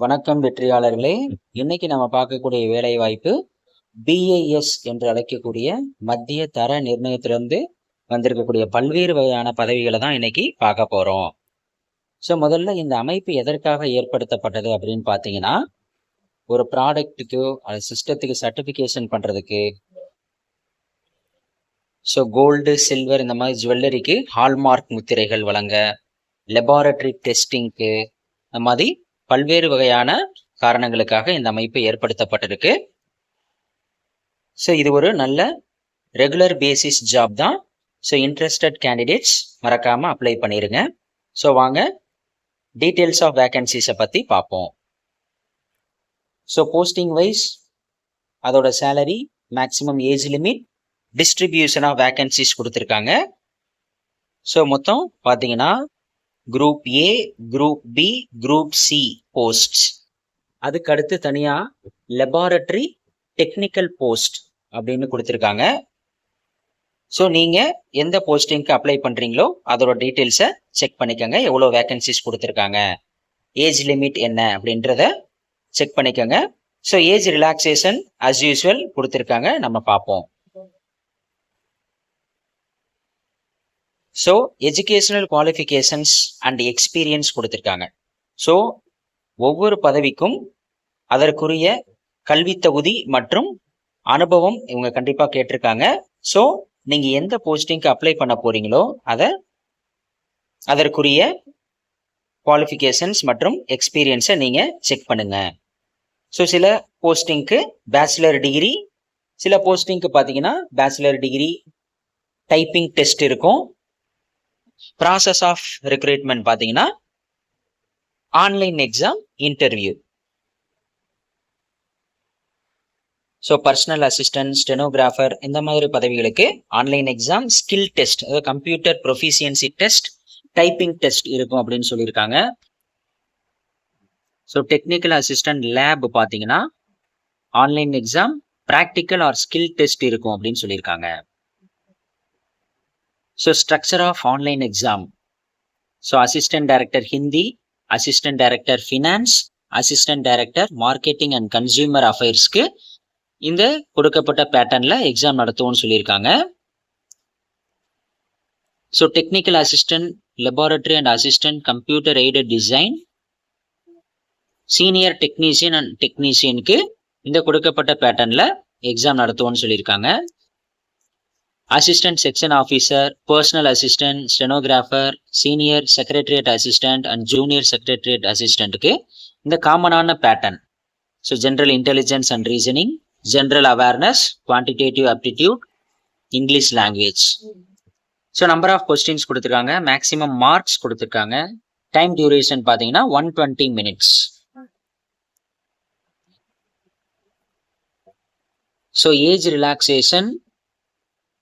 வணக்கம் வெற்றியாளர்களே. இன்னைக்கு நம்ம பார்க்கக்கூடிய வேலை வாய்ப்பு பிஏஎஸ் என்று அழைக்கக்கூடிய மத்திய தர நிர்ணயத்திலிருந்து வந்திருக்கக்கூடிய பல்வேறு வகையான பதவிகளை தான் இன்னைக்கு பார்க்க போறோம். ஸோ முதல்ல இந்த அமைப்பு எதற்காக ஏற்படுத்தப்பட்டது அப்படின்னு பார்த்தீங்கன்னா, ஒரு ப்ராடக்ட்டுக்கு அது சிஸ்டத்துக்கு சர்டிஃபிகேஷன் பண்றதுக்கு, ஸோ கோல்டு சில்வர் இந்த மாதிரி ஜுவல்லரிக்கு ஹால்மார்க் முத்திரைகள் வழங்க, லெபார்டரி டெஸ்டிங்க்கு, இந்த மாதிரி பல்வேறு வகையான காரணங்களுக்காக இந்த அமைப்பு ஏற்படுத்தப்பட்டிருக்கு. ஸோ இது ஒரு நல்ல ரெகுலர் பேசிஸ் ஜாப் தான். ஸோ இன்ட்ரெஸ்டட் கேண்டிடேட்ஸ் மறக்காம அப்ளை பண்ணிருங்க. ஸோ வாங்க டீட்டெயில்ஸ் ஆஃப் வேகன்சிஸை பற்றி பார்ப்போம். ஸோ போஸ்டிங் வைஸ் அதோட salary, maximum age limit, distribution of vacancies கொடுத்துருக்காங்க. ஸோ மொத்தம் பார்த்தீங்கன்னா group A, group B, group C post, அதுக்கு அடுத்து தனியா லெபார்டரி டெக்னிக்கல் போஸ்ட் அப்படின்னு கொடுத்துருக்காங்க. ஸோ நீங்க எந்த போஸ்டிங்க்கு அப்ளை பண்றீங்களோ அதோட டீட்டெயில்ஸை செக் பண்ணிக்கோங்க. எவ்வளோ வேகன்சிஸ் கொடுத்துருக்காங்க, ஏஜ் லிமிட் என்ன அப்படின்றத செக் பண்ணிக்கோங்க. So age relaxation as usual கொடுத்துருக்காங்க, நம்ம பார்ப்போம். So educational qualifications and experience கொடுத்துருக்காங்க. ஸோ ஒவ்வொரு பதவிக்கும் அதற்குரிய கல்வி தகுதி மற்றும் அனுபவம் இவங்க கண்டிப்பாக கேட்டிருக்காங்க. ஸோ நீங்கள் எந்த போஸ்டிங்க்கு அப்ளை பண்ண போறீங்களோ அதற்குரிய குவாலிஃபிகேஷன்ஸ் மற்றும் எக்ஸ்பீரியன்ஸை நீங்கள் செக் பண்ணுங்க. ஸோ சில போஸ்டிங்க்கு பேச்சுலர் டிகிரி, சில போஸ்டிங்க்கு பார்த்தீங்கன்னா பேச்சுலர் டிகிரி டைப்பிங் டெஸ்ட் இருக்கும். ப்ராசஸ் ஆஃப் ரெக்ரூட்மெண்ட் பார்த்தீங்கன்னா online exam, interview. So personal assistant, stenographer இந்த மாதிரி பதவிகளுக்கு ஆன்லைன் எக்ஸாம், ஸ்கில் டெஸ்ட், அதாவது computer proficiency test, typing test இருக்கும் அப்படின்னு சொல்லியிருக்காங்க. ஸோ டெக்னிக்கல் அசிஸ்டன்ட் லேப் பார்த்தீங்கன்னா online exam, practical or skill test இருக்கும் அப்படின்னு சொல்லியிருக்காங்க. So structure of online exam. So assistant director Hindi, assistant director finance, assistant director marketing and consumer அஃபேர்ஸ்க்கு இந்த கொடுக்கப்பட்ட பேட்டர்ன்ல எக்ஸாம் நடத்துவோம்னு சொல்லியிருக்காங்க. So technical assistant laboratory and assistant computer aided design, senior technician and டெக்னீஷியனுக்கு இந்த கொடுக்கப்பட்ட பேட்டர்ன்ல எக்ஸாம் நடத்துவோம்னு சொல்லியிருக்காங்க. Assistant section officer, personal assistant, stenographer, senior secretariat assistant and junior secretariat அசிஸ்டன்ட்டுக்கு இந்த காமனான pattern. So general intelligence and reasoning, general awareness, quantitative aptitude, English language. So number of questions கொடுத்துருக்காங்க, மேக்ஸிமம் மார்க்ஸ் கொடுத்துருக்காங்க. Time duration பார்த்தீங்கன்னா 120 minutes. So age relaxation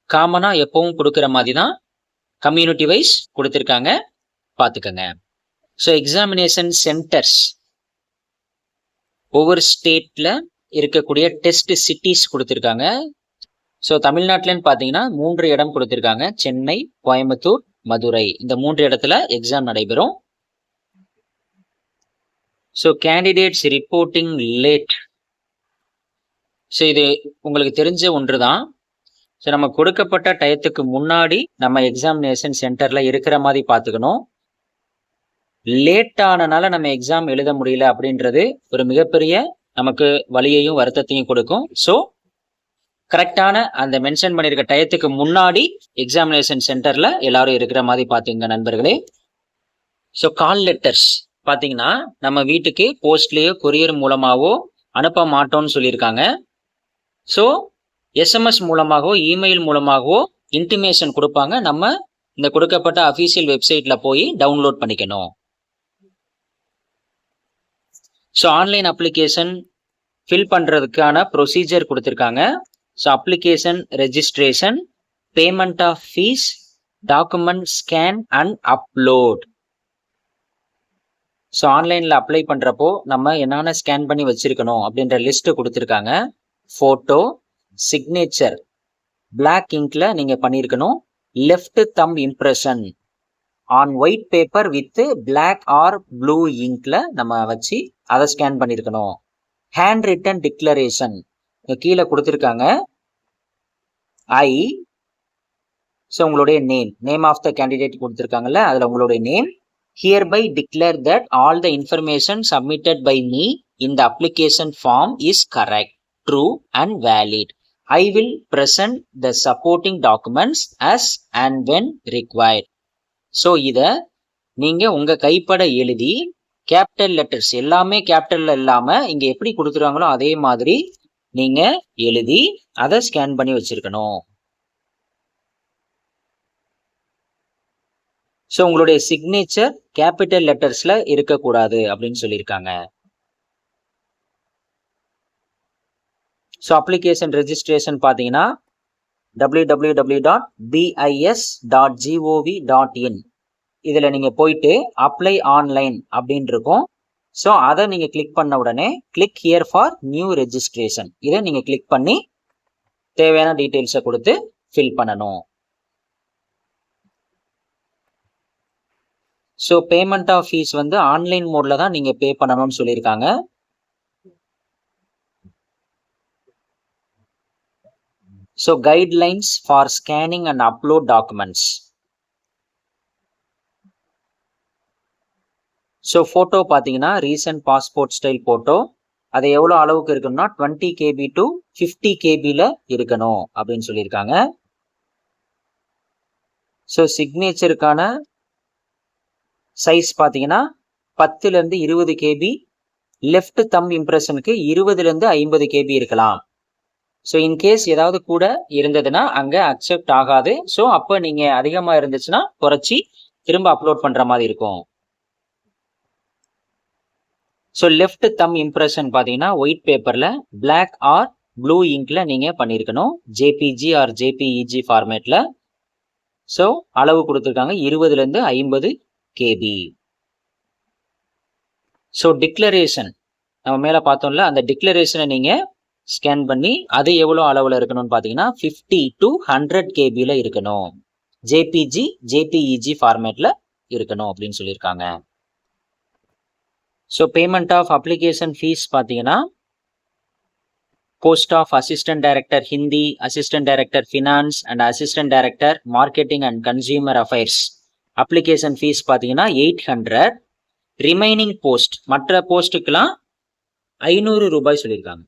காமனாக எப்பவும் கொடுக்குற மாதிரி தான் கம்யூனிட்டி வைஸ் கொடுத்துருக்காங்க, பார்த்துக்கோங்க. ஸோ எக்ஸாமினேஷன் சென்டர்ஸ் ஒவ்வொரு ஸ்டேட்டில் இருக்கக்கூடிய டெஸ்ட் சிட்டிஸ் கொடுத்துருக்காங்க. ஸோ தமிழ்நாட்டிலன்னு பார்த்தீங்கன்னா 3 இடம் கொடுத்துருக்காங்க, சென்னை, கோயம்புத்தூர், மதுரை. இந்த 3 இடத்துல எக்ஸாம் நடைபெறும். So candidates reporting late. So இது உங்களுக்கு தெரிஞ்ச ஒன்று தான். ஸோ நம்ம கொடுக்கப்பட்ட டயத்துக்கு முன்னாடி நம்ம எக்ஸாமினேஷன் சென்டரில் இருக்கிற மாதிரி பார்த்துக்கணும். லேட் ஆனனால நம்ம எக்ஸாம் எழுத முடியல அப்படின்றது ஒரு மிகப்பெரிய நமக்கு வலியையும் வருத்தத்தையும் கொடுக்கும். ஸோ கரெக்டான அந்த மென்ஷன் பண்ணியிருக்க டயத்துக்கு முன்னாடி எக்ஸாமினேஷன் சென்டரில் எல்லாரும் இருக்கிற மாதிரி பார்த்துங்க நண்பர்களே. ஸோ கால் லெட்டர்ஸ் பார்த்தீங்கன்னா நம்ம வீட்டுக்கு போஸ்ட்லேயோ கொரியர் மூலமாகவோ அனுப்ப மாட்டோம்னு சொல்லியிருக்காங்க. ஸோ எஸ்எம்எஸ் மூலமாகவோ இமெயில் மூலமாகவோ இன்டிமேஷன் கொடுப்பாங்க. நம்ம இந்த கொடுக்கப்பட்ட அஃபீஷியல் வெப்சைட்ல போய் டவுன்லோட் பண்ணிக்கணும். ஸோ ஆன்லைன் அப்ளிகேஷன் ஃபில் பண்றதுக்கான ப்ரொசீஜர் கொடுத்துருக்காங்க. So application registration, payment of fees, document scan and upload. So ஆன்லைன்ல அப்ளை பண்றப்போ நம்ம என்னென்ன ஸ்கேன் பண்ணி வச்சிருக்கணும் அப்படின்ற லிஸ்ட் கொடுத்துருக்காங்க. ஃபோட்டோ, சிக்னேச்சர் பிளாக் இங்க்ல நீங்க பண்ணியிருக்கணும். Left thumb impression on white paper with black or blue இங்க்ல நம்ம வச்சு அதை ஸ்கேன் பண்ணியிருக்கணும். ஹேண்ட் ரிட்டன் டிக்ளரேஷன் கீழே கொடுத்துருக்காங்க. ஐ ஸோ உங்களுடைய நேம் ஆஃப் த கேண்டிடேட் கொடுத்துருக்காங்கல்ல, அதில் உங்களுடைய name. Hereby declare that all the information submitted by me in the application form is correct, true and valid. I will present the supporting documents as and when required. So இத நீங்க உங்க கைப்பட எழுதி capital letters எல்லாமே கேபிட்டல்ல இல்லாம இங்க எப்படி கொடுத்துருவாங்களோ அதே மாதிரி நீங்க எழுதி அதை ஸ்கேன் பண்ணி வச்சிருக்கணும். ஸோ உங்களுடைய சிக்னேச்சர் கேபிட்டல் லெட்டர்ஸ்ல இருக்கக்கூடாது அப்படின்னு சொல்லியிருக்காங்க. ஸோ அப்ளிகேஷன் ரெஜிஸ்ட்ரேஷன் பார்த்தீங்கன்னா www.bis.gov.in இதில் நீங்கள் போயிட்டு அப்ளை ஆன்லைன் அப்படின்னு இருக்கும். ஸோ அதை நீங்கள் கிளிக் பண்ண உடனே click here for new registration இதை நீங்கள் கிளிக் பண்ணி தேவையான டீட்டெயில்ஸை கொடுத்து ஃபில் பண்ணணும். ஸோ பேமெண்ட் ஆஃப் ஃபீஸ் வந்து ஆன்லைன் மோட்ல தான் நீங்க பே பண்ணணும்னு சொல்லியிருக்காங்க. So guidelines for scanning and upload documents. So photo பார்த்தீங்கன்னா ரீசன்ட் பாஸ்போர்ட் ஸ்டைல் ஃபோட்டோ அது எவ்வளோ அளவுக்கு இருக்கணும்னா 20 KB to 50 KBல இருக்கணும் அப்படின்னு சொல்லியிருக்காங்க. ஸோ சிக்னேச்சருக்கான சைஸ் பார்த்தீங்கன்னா 10லேருந்து 20 KB, லெஃப்ட் தம் இம்ப்ரெஷனுக்கு 20லேருந்து 50 KB இருக்கலாம். ஸோ இன்கேஸ் ஏதாவது கூட இருந்ததுன்னா அங்கே அக்செப்ட் ஆகாது. ஸோ அப்போ நீங்கள் அதிகமாக இருந்துச்சுன்னா குறைச்சி திரும்ப அப்லோட் பண்ணுற மாதிரி இருக்கும். ஸோ லெஃப்ட் தம் இம்ப்ரெஷன் பார்த்தீங்கன்னா ஒயிட் பேப்பரில் பிளாக் ஆர் ப்ளூ இங்க்ல நீங்கள் பண்ணியிருக்கணும், ஜேபிஜி ஆர் ஜேபிஇஜி ஃபார்மேட்டில். ஸோ அளவு கொடுத்துருக்காங்க 20லேருந்து 50 KB. ஸோ டிக்ளரேஷன் நம்ம மேலே பார்த்தோம்ல, அந்த டிக்ளரேஷனை நீங்கள் ஸ்கேன் பண்ணி அது எவ்வளோ அளவில் இருக்கணும்னு பார்த்தீங்கன்னா 50 to 100 KBல இருக்கணும், ஜேபிஜி ஜேபிஇஜி ஃபார்மேட்டில் இருக்கணும் அப்படின்னு சொல்லியிருக்காங்க. So payment of application fee பார்த்தீங்கன்னா post of assistant director Hindi, assistant director finance and assistant director marketing and consumer affairs application fee பார்த்தீங்கன்னா 800. ரிமைனிங் போஸ்ட் மற்ற போஸ்ட்டுக்கெல்லாம் 500 ரூபாய் சொல்லியிருக்காங்க.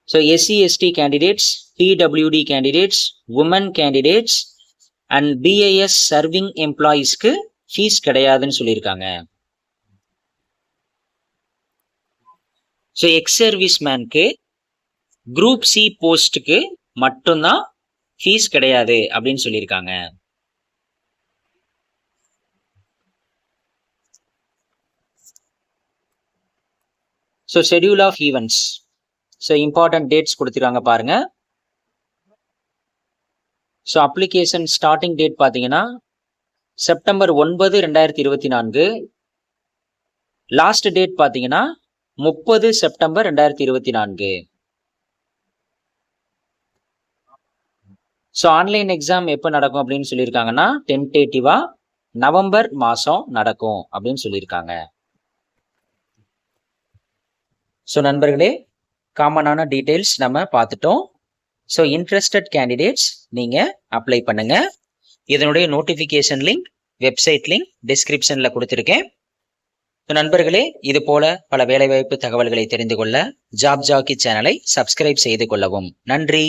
So SC ST candidates, PWD candidates, women candidates and BIS serving எம்ப்ளாயீஸ்க்கு fee கிடையாதுன்னு சொல்லியிருக்காங்க. So ex service மேனுக்கு group C போஸ்ட்டுக்கு மட்டும்தான் ஃபீஸ் கிடையாது அப்படின்னு சொல்லியிருக்காங்க. So schedule of events. So important dates கொடுத்துருக்காங்க பாருங்க. ஸோ அப்ளிகேஷன் ஸ்டார்டிங் டேட் பார்த்தீங்கன்னா செப்டம்பர் 9, 2024. லாஸ்ட் டேட் பார்த்தீங்கன்னா 30 செப்டம்பர் 2024. ஸோ ஆன்லைன் எக்ஸாம் எப்போ நடக்கும் அப்படின்னு சொல்லியிருக்காங்கன்னா டென்டேட்டிவா நவம்பர் மாதம் நடக்கும் அப்படின்னு சொல்லியிருக்காங்க. ஸோ நண்பர்களே, காமனான டீட்டெயில்ஸ் நம்ம பார்த்துட்டோம். ஸோ இன்ட்ரெஸ்டட் கேண்டிடேட்ஸ் நீங்கள் அப்ளை பண்ணுங்க. இதனுடைய நோட்டிஃபிகேஷன் லிங்க், வெப்சைட் லிங்க் டிஸ்கிரிப்ஷனில் கொடுத்துருக்கேன். நண்பர்களே, இது போல பல வேலைவாய்ப்பு தகவல்களை தெரிந்து கொள்ள ஜாப் ஜாக்கி சேனலை சப்ஸ்கிரைப் செய்து கொள்ளவும். நன்றி.